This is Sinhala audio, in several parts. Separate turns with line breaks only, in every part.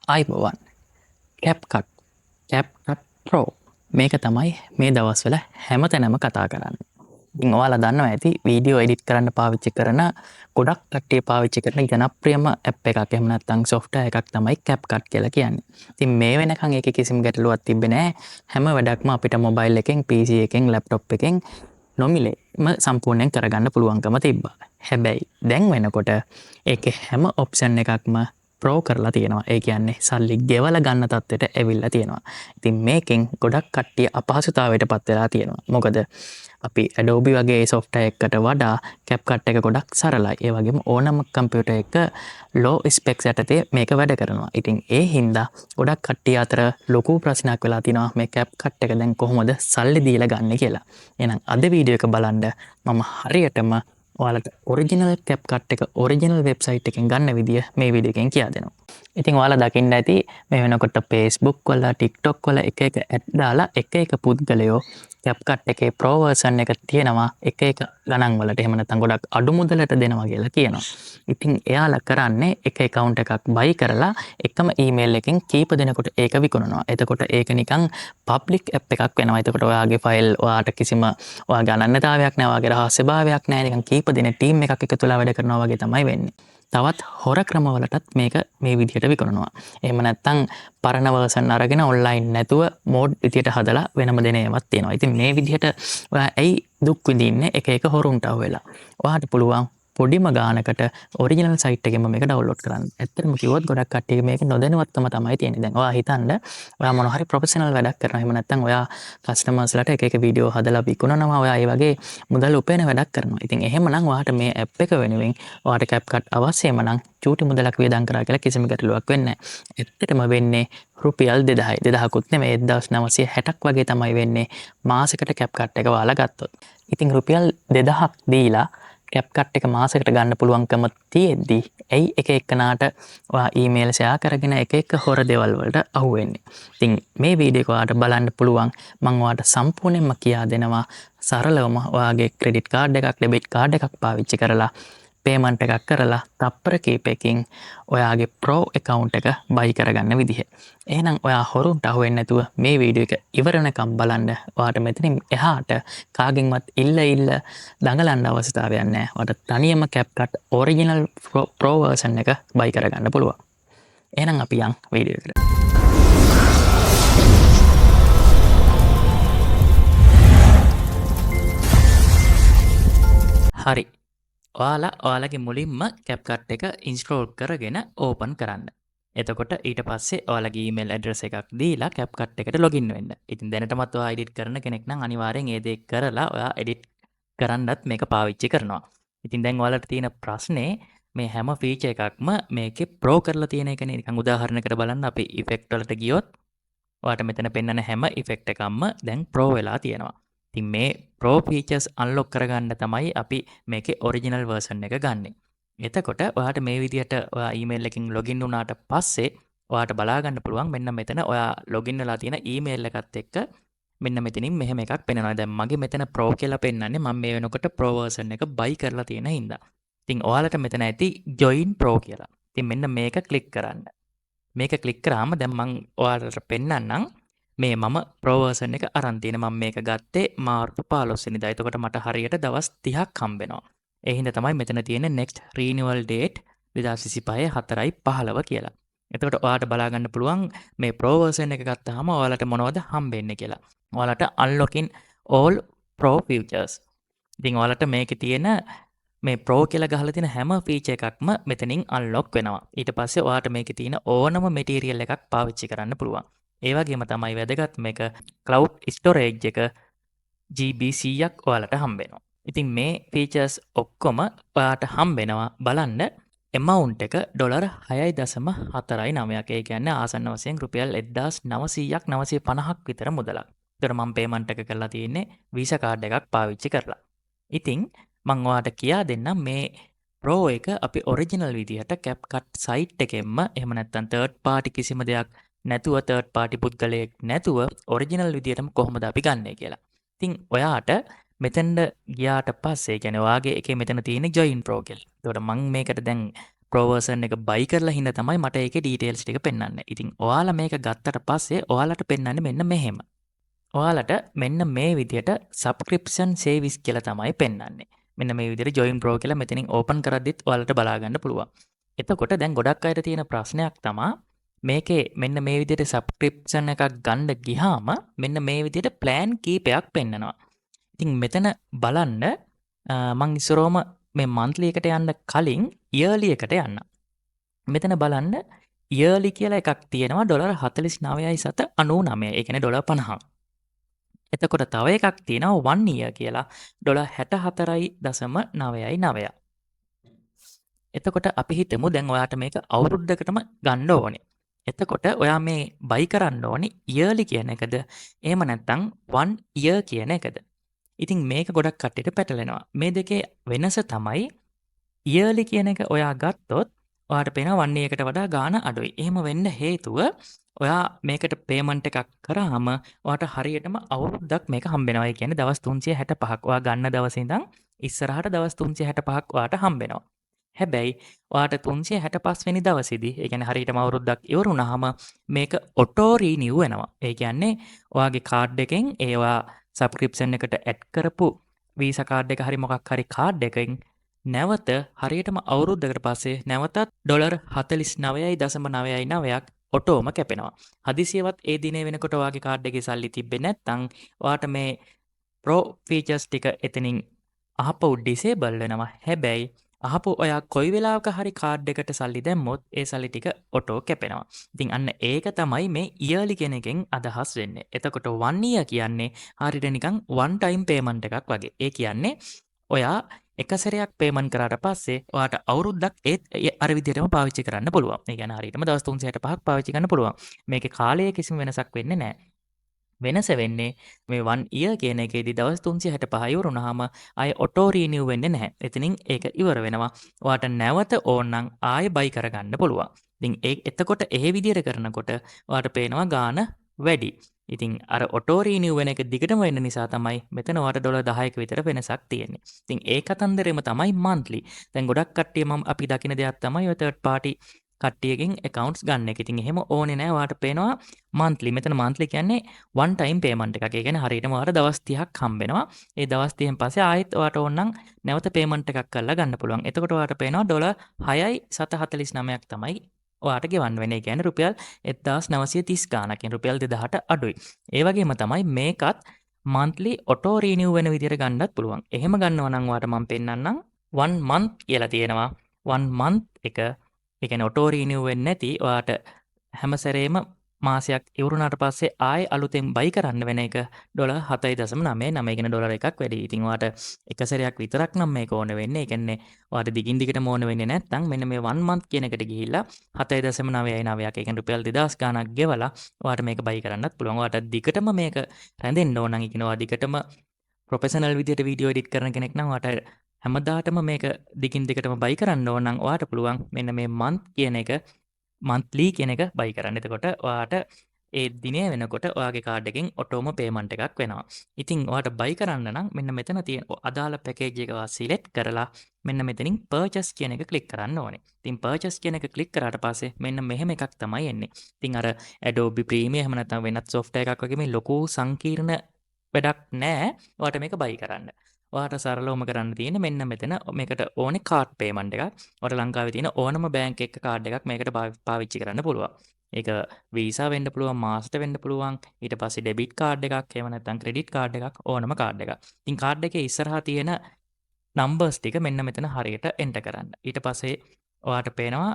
අයිබෝවන් කැප්කට් කැප්කට් ප්‍රෝ මේක තමයි මේ දවස්වල හැම තැනම කතා කරන්න. ඉතින් ඔයාලා දන්නවා ඇති වීඩියෝ එඩිට් කරන්න පාවිච්චි කරන ගොඩක් කට්ටිය පාවිච්චි කරන ජනප්‍රියම ඇප් එකක් එහෙම නැත්නම් සොෆ්ට්වෙයාර් එකක් තමයි CapCut කියලා කියන්නේ. ඉතින් මේ වෙනකන් ඒකේ කිසිම ගැටලුවක් තිබ්බේ නැහැ. හැම වැඩක්ම අපිට මොබයිල් එකෙන්, PC එකෙන්, ලැප්ටොප් එකෙන් නොමිලේම සම්පූර්ණයෙන් කරගන්න පුළුවන්කම තිබ්බා. හැබැයි දැන් වෙනකොට ඒකේ හැම ඔප්ෂන් එකක්ම ප්‍රෝ කරලා තියෙනවා. ඒ කියන්නේ සල්ලි ගෙවලා ගන්න තත්ත්වයට ඇවිල්ලා තියෙනවා. ඉතින් මේකෙන් ගොඩක් කට්ටිය අපහසුතාවයට පත් වෙලා තියෙනවා. මොකද අපි Adobe වගේ software එකකට වඩා CapCut එක ගොඩක් සරලයි. ඒ වගේම ඕනම කම්පියුටර් එක low specs යටතේ මේක වැඩ කරනවා. ඉතින් ඒ හින්දා ගොඩක් කට්ටිය අතර ලොකු ප්‍රශ්නයක් වෙලා තියෙනවා මේ CapCut එක දැන් කොහොමද සල්ලි දීලා ගන්න කියලා. එහෙනම් අද වීඩියෝ එක බලන්න මම හරියටම ඔයාලට ඔරිජිනල් CapCut එක ඔරිජිනල් වෙබ්සයිට් එකෙන් ගන්න විදිය මේ වීඩියෝ එකෙන් කියලා දෙනවා. ඉතින් ඔයාලා දකින්න ඇති මේ වෙනකොට Facebook වල TikTok වල එක ඇඩ් දාලා එක පුද්ගලයෝ CapCut එකේ Pro version එක තියෙනවා එක ගණන් වලට එහෙම නැත්නම් ගොඩක් අඩු මුදලට දෙනවා කියලා කියනවා. ඉතින් එයාලා කරන්නේ එක account එකක් buy කරලා එකම email එකෙන් කීප දෙනෙකුට ඒක විකුණනවා. එතකොට ඒක නිකන් public app එකක් වෙනවා. එතකොට ඔයාගේ file ඔයාට කිසිම ඔයාගේ අනන්‍යතාවයක් නැහැ, ඔයාගේ රහස්‍යභාවයක් නැහැ. නිකන් කීප දෙනෙක් team එකක් එකතු වෙලා වැඩ කරනවා වගේ තමයි වෙන්නේ. තවත් හොර ක්‍රමවලටත් මේක මේ විදිහට විකුණනවා. එහෙම නැත්නම් පරණ version අරගෙන online නැතුව මෝඩ් විදියට හදලා වෙනම දෙන ඒවාත් තියෙනවා. ඉතින් මේ විදිහට ඔයා ඇයි දුක් විඳින්නේ එක හොරුන්ට අහුවෙලා. ඔයාට පුළුවන් පොඩිම ගානකට ඔරිජිනල් සයිට් එකෙන්ම මේක ඩවුන්ලෝඩ් කරන්න. ඇත්තටම කිව්වොත් ගොඩක් කට්ටිය මේක නොදැනුවත්වම තමයි තියෙන්නේ. දැන් ඔයා හිතන්න ඔයා මොන හරි ප්‍රොෆෙෂනල් වැඩක් කරනවා. එහෙම නැත්නම් ඔයා කස්ටමර්ස්ලාට එක වීඩියෝ හදලා විකුණනවා. ඔයා ඒ වගේ මුදල් උපයන වැඩක් කරනවා. ඉතින් එහෙමනම් ඔයාට මේ ඇප් එක වෙනුවෙන් ඔයාට CapCut අවශ්‍යම නම් චූටි මුදලක් වියදම් කරා කියලා කිසිම ගැටලුවක් වෙන්නේ නැහැ. ඇත්තටම වෙන්නේ රුපියල් 2000යි. 2000කුත් නෙමෙයි 1960ක් වගේ තමයි වෙන්නේ මාසෙකට CapCut එක ඔයාලා ගත්තොත්. ඉතින් රුපියල් 2000ක් දීලා CapCut එක මාසෙකට ගන්න පුළුවන්කම තියෙද්දි ඇයි එක එකනාට ඔයා ඊමේල් ෂෙයා කරගෙන එක හොර දේවල් වලට අහු වෙන්නේ. ඉතින් මේ වීඩියෝ එක ඔයාලට බලන්න පුළුවන් මම ඔයාලට සම්පූර්ණයෙන්ම කියා දෙනවා සරලවම ඔයාගේ ක්‍රෙඩිට් කාඩ් එකක්, ඩෙබිට් කාඩ් එකක් පාවිච්චි කරලා පේමන්ට් එකක් කරලා තප්පර කීපයකින් ඔයාගේ Pro account එක buy කරගන්න විදිහ. එහෙනම් ඔයා හොරුන්ට අහු වෙන්නේ නැතුව මේ වීඩියෝ එක ඉවර වෙනකම් බලන්න. ඔයාට මෙතනින් එහාට කාගෙන්වත් ඉල්ල දඟලන්න අවශ්‍යතාවයක් නැහැ. ඔයාට තනියම CapCut original Pro version එක buy කරගන්න පුළුවන්. එහෙනම් අපි යන් වීඩියෝ එකට. හරි. ඔයාලගේ මුලින්ම CapCut එක ඉන්ස්ටෝල් කරගෙන ඕපන් කරන්න. එතකොට ඊට පස්සේ ඔයාලගේ ඊමේල් ඇඩ්‍රස් එකක් දීලා CapCut එකට ලොගින් වෙන්න. ඉතින් දැනටමත් ඔයා එඩිට් කරන කෙනෙක් නම් අනිවාර්යෙන් ඒ දේ කරලා ඔයා එඩිට් කරන්නත් මේක පාවිච්චි කරනවා. ඉතින් දැන් ඔයාලට තියෙන ප්‍රශ්නේ මේ හැම ෆීචර් එකක්ම මේකේ ප්‍රෝ කරලා තියෙන එකනේ. නිකන් උදාහරණයකට බලන්න අපි ඉෆෙක්ට් වලට ගියොත් ඔයාට මෙතන පෙන්වන හැම ඉෆෙක්ට් එකක්ම දැන් ප්‍රෝ වෙලා තියෙනවා. ඉතින් මේ Pro features unlock කරගන්න තමයි අපි මේකේ original version එක ගන්නෙ. එතකොට ඔයාට මේ විදිහට ඔයා email එකකින් login වුණාට පස්සේ ඔයාට බලා ගන්න පුළුවන් මෙන්න මෙතන ඔයා login වෙලා තියෙන email එකත් එක්ක මෙන්න මෙතනින් මෙහෙම එකක් පෙන්වනවා. දැන් මගේ මෙතන Pro කියලා පෙන්වන්නේ මම මේ වෙනකොට Pro version එක buy කරලා තියෙන හින්දා. ඉතින් ඔයාලට මෙතන ඇති join Pro කියලා. ඉතින් මෙන්න මේක click කරන්න. මේක click කරාම දැන් මම ඔයාලට පෙන්වන්නම් මේ මම Pro version එක අරන් තියෙන මම මේක ගත්තේ මාර්තු 15 වෙනිදා. එතකොට මට හරියට දවස් 30ක් හම්බ වෙනවා. ඒ හින්දා තමයි මෙතන තියෙන next renewal date 2025 4/15 කියලා. එතකොට ඔයාලට බලා ගන්න පුළුවන් මේ Pro version එක ගත්තාම ඔයාලට මොනවද හම්බෙන්නේ කියලා. ඔයාලට unlocking all Pro features. ඉතින් ඔයාලට මේකේ තියෙන මේ Pro කියලා ගහලා තියෙන හැම feature එකක්ම මෙතනින් unlock වෙනවා. ඊට පස්සේ ඔයාලට මේකේ තියෙන ඕනම material එකක් පාවිච්චි කරන්න පුළුවන්. ඒ වගේම තමයි වැදගත් මේක cloud storage එක GB 100ක් ඔයාලට හම්බ වෙනවා. ඉතින් මේ features ඔක්කොම ඔයාලට හම්බ වෙනවා බලන්න amount එක $6.49ක්. ඒ කියන්නේ ආසන්න වශයෙන් රුපියල් 1900ක් 950ක් විතර මුදලක්. ඒතර මම payment එක කරලා තියෙන්නේ Visa card එකක් පාවිච්චි කරලා. ඉතින් මම ඔයාලට කියා දෙන්නම් මේ Pro එක අපි original විදිහට CapCut site එකෙන්ම එහෙම නැත්නම් third party කිසිම දෙයක් නැතුව third party පුද්ගලයෙක් නැතුව ඔරිජිනල් විදියටම කොහොමද අපි ගන්නෙ කියලා. ඉතින් ඔයාට මෙතෙන්ද ගියාට පස්සේ කියන්නේ ඔයාගේ එකේ මෙතන තියෙන join pro කියලා. ඒකට මම මේකට දැන් Pro version එක buy කරලා හින්දා තමයි මට ඒකේ details ටික පෙන්වන්නේ. ඉතින් ඔයාලා මේක ගත්තට පස්සේ ඔයාලට පෙන්වන්නේ මෙන්න මෙහෙම. ඔයාලට මෙන්න මේ විදියට subscription service කියලා තමයි පෙන්වන්නේ. මෙන්න මේ විදියට join pro කියලා මෙතනින් open කරද්දිත් ඔයාලට බලා ගන්න පුළුවන්. එතකොට දැන් ගොඩක් අයට තියෙන ප්‍රශ්නයක් තමයි මේකේ මෙන්න මේ විදියට subscription එකක් ගන්න ගියාම මෙන්න මේ විදියට plan කීපයක් පෙන්නනවා. ඉතින් මෙතන බලන්න මං ඉස්සරෝම මේ monthly එකට යන්න කලින් yearly එකට යන්න. මෙතන බලන්න yearly කියලා එකක් තියෙනවා $49.99. ඒ කියන්නේ $50. එතකොට තව එකක් තියෙනවා 1 year කියලා $64.99. එතකොට අපි හිතමු දැන් ඔයාට මේක අවුරුද්දකටම ගන්න ඕනේ. එතකොට ඔයා මේ buy කරන්න ඕනේ yearly කියන එකද එහෙම නැත්නම් 1 year කියන එකද? ඉතින් මේක ගොඩක් කට්ටියට පැටලෙනවා. මේ දෙකේ වෙනස තමයි yearly කියන එක ඔයා ගත්තොත් ඔයාට පේනවා 1 year එකට වඩා ගාණ අඩුයි. එහෙම වෙන්න හේතුව ඔයා මේකට පේමන්ට් එකක් කරාම ඔයාට හරියටම අවුරුද්දක් මේක හම්බෙනවා. ඒ කියන්නේ දවස් 365ක්. ඔයා ගන්න දවසේ ඉඳන් ඉස්සරහට දවස් 365ක් ඔයාට හම්බෙනවා. හැබැයි ඔයාට 365 වෙනි දවසේදී ඒ කියන්නේ හරියටම අවුරුද්දක් ඉවර වුණාම මේක ඔටෝ රීනියු වෙනවා. ඒ කියන්නේ ඔයාගේ කාඩ් එකෙන් ඒ ඔයා සබ්ස්ක්‍රිප්ෂන් එකට ඇඩ් කරපු වීසා කාඩ් එක හරි මොකක් හරි කාඩ් එකෙන් නැවත හරියටම අවුරුද්දකට පස්සේ නැවතත් $49.99ක් ඔටෝම කැපෙනවා. හදිසියවත් ඒ දිනේ වෙනකොට ඔයාගේ කාඩ් එකේ සල්ලි තිබ්බේ නැත්නම් ඔයාට මේ Pro features ටික එතනින් අහපු disable වෙනවා. හැබැයි අහපු ඔයා කොයි වෙලාවක හරි කාඩ් එකට සල්ලි දැම්මොත් ඒ සල්ලි ටික ඔටෝ කැපෙනවා. ඉතින් අන්න ඒක තමයි මේ yearly කියන එකෙන් අදහස් වෙන්නේ. එතකොට 1 year කියන්නේ හරියට නිකන් one time payment එකක් වගේ. ඒ කියන්නේ ඔයා එක සැරයක් පේමන්ට් කරාට පස්සේ ඔයාට අවුරුද්දක් අර විදිහටම පාවිච්චි කරන්න පුළුවන්. ඒ කියන්නේ හරියටම දවස් 365ක් පාවිච්චි කරන්න පුළුවන්. මේකේ කාලයේ කිසිම වෙනසක් වෙන්නේ නැහැ. වෙනස වෙන්නේ මේ 1 year කියන එකේදී දවස් 365 ඉවර වුණාම ආයෙ ඔටෝ රීනියු වෙන්නේ නැහැ. එතනින් ඒක ඉවර වෙනවා. ඔයාට නැවත ඕනනම් ආයෙ බයි කරගන්න පුළුවන්. ඉතින් එතකොට ඒ විදිහට කරනකොට ඔයාට පේනවා ගාණ වැඩි. ඉතින් අර ඔටෝ රීනියු වෙන එක දිගටම වෙන්න නිසා තමයි මෙතන ඔයාට $10ක විතර වෙනසක් තියෙන්නේ. ඉතින් ඒ කතන්දරෙම තමයි monthly. දැන් ගොඩක් කට්ටිය අපි දකින දෙයක් තමයි ඔය third party කට්ටියකින් accounts ගන්න එක. ඉතින් එහෙම ඕනේ නැහැ. ඔයාට පේනවා monthly. මෙතන monthly කියන්නේ one time payment එකක්. ඒ කියන්නේ හරියටම ඔයාට දවස් 30ක් හම්බෙනවා. ඒ දවස් 30න් පස්සේ ආයෙත් ඔයාට ඕනනම් නැවත payment එකක් කරලා ගන්න පුළුවන්. එතකොට ඔයාට පේනවා $6.49ක් තමයි ඔයාට ගෙවන්න වෙන්නේ. ඒ කියන්නේ රුපියල් 1930 ගාණකින් රුපියල් 2000ට අඩුයි. ඒ වගේම තමයි මේකත් monthly auto renew වෙන විදිහට ගන්නත් පුළුවන්. එහෙම ගන්නවා නම් ඔයාට මම පෙන්නන්නම් 1 month කියලා තියෙනවා. 1 month එක ඒ කියන්නේ auto renew වෙන්නේ නැති ඔයාට හැම සැරේම මාසයක් ඉවරුණාට පස්සේ ආයෙ අලුතෙන් buy කරන්න වෙන එක $7.99 කියන ඩොලර් එකක් වැඩි. ඉතින් ඔයාට එක සැරයක් විතරක් නම් මේක ඕන වෙන්නේ. ඒ කියන්නේ ඔයාට දිගින් දිගටම ඕන වෙන්නේ නැත්නම් මෙන්න මේ 1 month කියන එකට ගිහිල්ලා $7.99ක් ඒ කියන්නේ රුපියල් 2000 ගාණක් ගෙවලා ඔයාට මේක buy කරන්නත් පුළුවන්. ඔයාට දිගටම මේක රැඳෙන්න ඕන නම් ඒ කියන්නේ ඔයා දිගටම ප්‍රොෆෙෂනල් විදියට වීඩියෝ එඩිට් කරන කෙනෙක් නම් ඔයාට හැමදාටම මේක දිගින් දිගටම buy කරන්න ඕන නම් ඔයාට පුළුවන් මෙන්න මේ month කියන එක monthly කියන එක buy කරන්න. එතකොට ඔයාට ඒ දිනේ වෙනකොට ඔයාගේ කාඩ් එකෙන් ඔටෝම පේමන්ට් එකක් වෙනවා. ඉතින් ඔයාට buy කරන්න නම් මෙන්න මෙතන තියෙන අදාළ පැකේජ් එක ඔයා සිලෙක්ට් කරලා මෙන්න මෙතනින් purchase කියන එක ක්ලික් කරන්න ඕනේ. ඉතින් purchase කියන එක ක්ලික් කරාට පස්සේ මෙන්න මෙහෙම එකක් තමයි එන්නේ. ඉතින් අර Adobe Premiere එහෙම නැත්නම් වෙනත් software එකක් වගේ මේ ලොකු සංකීර්ණ වැඩක් නැහැ. ඔයාට මේක buy කරන්න. ඔයාට සරලවම කරන්න තියෙන්නේ මෙන්න මෙතන මේකට ඕනේ කාඩ් පේමන්ට් එකක්. ඔයාට ලංකාවේ තියෙන ඕනම බැංක් එක කාඩ් එකක් මේකට පාවිච්චි කරන්න පුළුවන්. ඒක වීසා වෙන්න පුළුවන්, මාස්ටර් වෙන්න පුළුවන්, ඊට පස්සේ ඩෙබිට් කාඩ් එකක්, එහෙම නැත්නම් ක්‍රෙඩිට් කාඩ් එකක්, ඕනම කාඩ් එකක්. ඉතින් කාඩ් එකේ ඉස්සරහා තියෙන නම්බර්ස් ටික මෙන්න මෙතන හරියට එන්ටර් කරන්න. ඊට පස්සේ ඔයාට පේනවා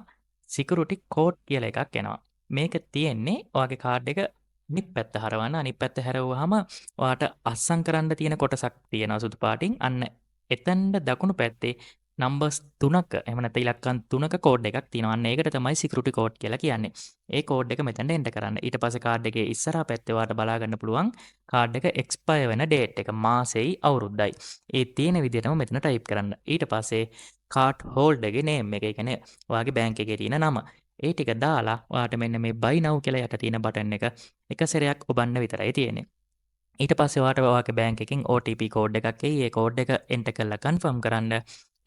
security code කියලා එකක් එනවා. මේක තියෙන්නේ ඔයාගේ කාඩ් එක අනිත් පැත්ත හරවන්න. අනිත් පැත්ත හැරවුවාම ඔයාට අස්සම් කරන්න තියෙන කොටසක් තියෙනවා සුදු පාටින්. අන්න එතනට දකුණු පැත්තේ නම්බර්ස් 3ක එහෙම නැත්නම් ඉලක්කම් 3ක කෝඩ් එකක් තියෙනවා. අන්න ඒකට තමයි security code කියලා කියන්නේ. ඒ කෝඩ් එක මෙතනට එන්ටර් කරන්න. ඊට පස්සේ කාඩ් එකේ ඉස්සරහා පැත්තේ ඔයාට බලා ගන්න පුළුවන් කාඩ් එක expire වෙන date එක මාසෙයි අවුරුද්දයි. ඒ තියෙන විදිහටම මෙතන type කරන්න. ඊට පස්සේ card holder ගේ name එක, ඒ කියන්නේ ඔයාගේ බැංක් එකේ තියෙන නම. ඒ ටික දාලා ඔයාට මෙන්න මේ buy now කියලා යට තියෙන බටන් එක එක සැරයක් ඔබන්න විතරයි තියෙන්නේ. ඊට පස්සේ ඔයාට ඔයාගේ බැංක් එකෙන් OTP කෝඩ් එකක් එයි. ඒ කෝඩ් එක එන්ටර් කරලා කන්ෆර්ම් කරන්න.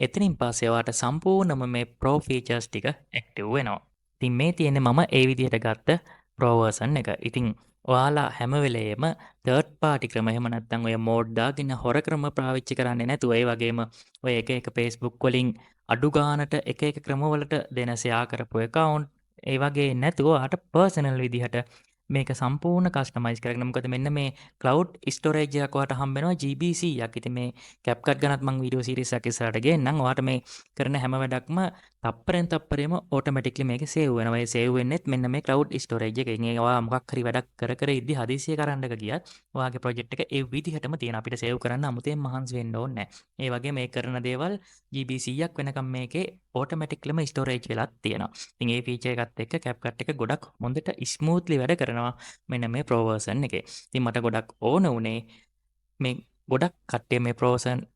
එතනින් පස්සේ ඔයාට සම්පූර්ණයෙන්ම මේ Pro features ටික ඇක්ටිව් වෙනවා. ඉතින් මේ තියෙන්නේ මම ඒ විදිහට ගත්ත Pro version එක. ඉතින් ඔයාලා හැම වෙලේම third party ක්‍රම එහෙම නැත්නම් ඔය මෝඩ් දාගෙන හොර ක්‍රම පාවිච්චි කරන්නේ නැතුව ඒ වගේම ඔය එක එක Facebook වලින් අඩු ගානට එක එක ක්‍රමවලට දෙන ෂෙයා කරපු account ඒ වගේ නැතුව ඔයාට personal විදිහට මේක සම්පූර්ණ කස්ටමයිස් කරගෙන මොකද මෙන්න මේ cloud storage එකක් ඔයාට හම්බ වෙනවා GB 100ක්. ඉතින් මේ CapCut ගණත් මම වීඩියෝ සීරීස් එකක් ඉස්සරහට ගෙන්නම්. ඔයාට මේ කරන හැම වැඩක්ම තප්පරෙන් තප්පරෙම automatically මේකේ save වෙනවා. ඒ save වෙන්නෙත් මෙන්න මේ cloud storage එකකින්. ඒ ඔයා මොකක් හරි වැඩක් කර කර ඉද්දි හදිසියෙ කරන්නක ගියත් ඔයාගේ project එක ඒ විදිහටම තියෙන. අපිට save කරන්න අමුතෙන් මහන්සි වෙන්න ඕනේ නැහැ. ඒ වගේ මේ කරන දේවල් GB 100ක් වෙනකම් මේකේ automaticallyම storage වෙලත් තියෙනවා. ඉතින් ඒ feature එකත් එක්ක CapCut එක ගොඩක් හොඳට smoothly වැඩ කරනවා මෙන්න මේ Pro version එකේ. ඉතින් මට ගොඩක් ඕන උනේ මේ ගොඩක් කට්ටිය මේ Pro version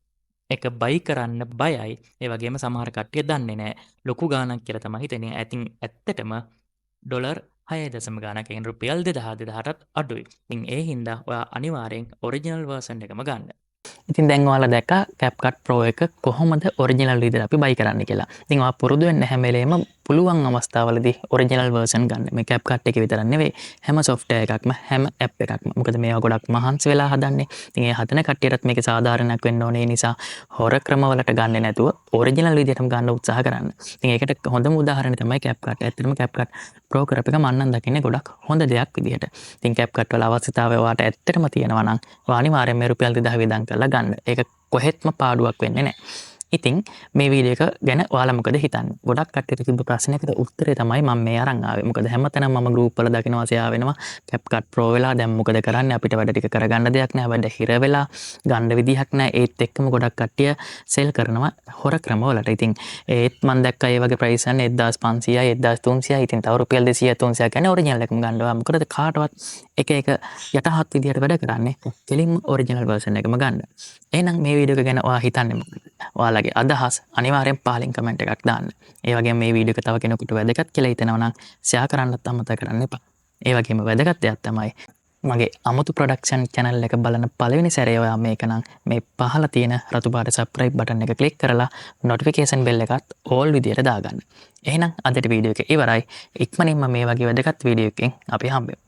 එක බයි කරන්න බයයි. ඒ වගේම සමහර කට්ටිය දන්නේ නැහැ. ලොකු ගාණක් කියලා තමයි හිතන්නේ. ඉතින් ඇත්තටම ඩොලර් 6 ගාණක් කියන්නේ රුපියල් 2000ටත් අඩුයි. ඉතින් ඒ හින්දා ඔයා අනිවාර්යෙන් ඔරිජිනල් version එකම ගන්න. ඉතින් දැන් ඔයාලා දැක්කා CapCut Pro එක කොහොමද ඔරිජිනල් විදිහට අපි බයි කරන්න කියලා. ඉතින් ඔයා පුරුදු වෙන්න හැම වෙලේම පුළුවන් අවස්ථාවලදී ඔරිජිනල් version ගන්න. මේ CapCut එකේ විතරක් නෙවෙයි හැම software එකක්ම හැම app එකක්ම. මොකද මේවා ගොඩක් මහන්සි වෙලා හදන්නේ. ඉතින් ඒ හදන කට්ටියටත් මේක සාධාරණයක් වෙන්න ඕනේ. ඒ නිසා හොර ක්‍රමවලට ගන්නේ නැතුව ඔරිජිනල් විදිහටම ගන්න උත්සාහ කරන්න. ඉතින් ඒකට හොඳම උදාහරණය තමයි CapCut. ඇත්තටම CapCut Pro කරප එක මම නම් දකින්නේ ගොඩක් හොඳ දෙයක් විදිහට. ඉතින් CapCut වල අවශ්‍යතාවය ඔයාට ඇත්තටම තියෙනවා නම් ඔයා අනිවාර්යෙන් මේ රුපියල් 2000 වියදම් කරලා ගන්න. ඒක කොහෙත්ම පාඩුවක් වෙන්නේ නැහැ. ඉතින් මේ වීඩියෝ එක ගැන ඔයාලා මොකද හිතන්නේ? ගොඩක් කට්ටියට තිබ්බ ප්‍රශ්නයකට උත්තරේ තමයි මම මේ අරන් ආවේ. මොකද හැමතැනම මම ගෲප් වල දකිනවා ෂෙයා වෙනවා CapCut Pro වෙලා දැන් මොකද කරන්නේ? අපිට වැඩ ටික කරගන්න දෙයක් නැහැ. වැඩ හිර වෙලා ගන්න විදිහක් නැහැ. ඒත් එක්කම ගොඩක් කට්ටිය සෙල් කරනවා හොර ක්‍රම වලට. ඉතින් ඒත් මම දැක්කා ඒ වගේ ප්‍රයිස් යන්නේ 1500යි 1300යි. ඉතින් තව රුපියල් 200 300ක් ගන්න ඔරිජිනල් එකම ගන්නවා. මොකද කාටවත් එක එක යටහත් විදිහට වැඩ කරන්නේ. කෙලින්ම ඔරිජිනල් version එකම ගන්න. එහෙනම් මේ වීඩියෝ එක ගැන ඔයා හිතන්නේ මොකද? ඔයාලගේ අදහස් අනිවාර්යෙන් පහලින් කමෙන්ට් එකක් දාන්න. ඒ වගේම මේ වීඩියෝ එක තව කෙනෙකුට වැදගත් කියලා හිතෙනවා නම් ෂෙයා කරන්නත් අමතක කරන්න එපා. ඒ වගේම වැදගත් දෙයක් තමයි මගේ අමුතු ප්‍රොඩක්ෂන් channel එක බලන පළවෙනි සැරේ ඔයා මේක නම් මේ පහළ තියෙන රතු පාට subscribe button එක click කරලා notification bell එකත් all විදියට දාගන්න. එහෙනම් අදට වීඩියෝ එක ඉවරයි. ඉක්මනින්ම මේ වගේ වැදගත් වීඩියෝ එකකින් අපි හම්බෙමු.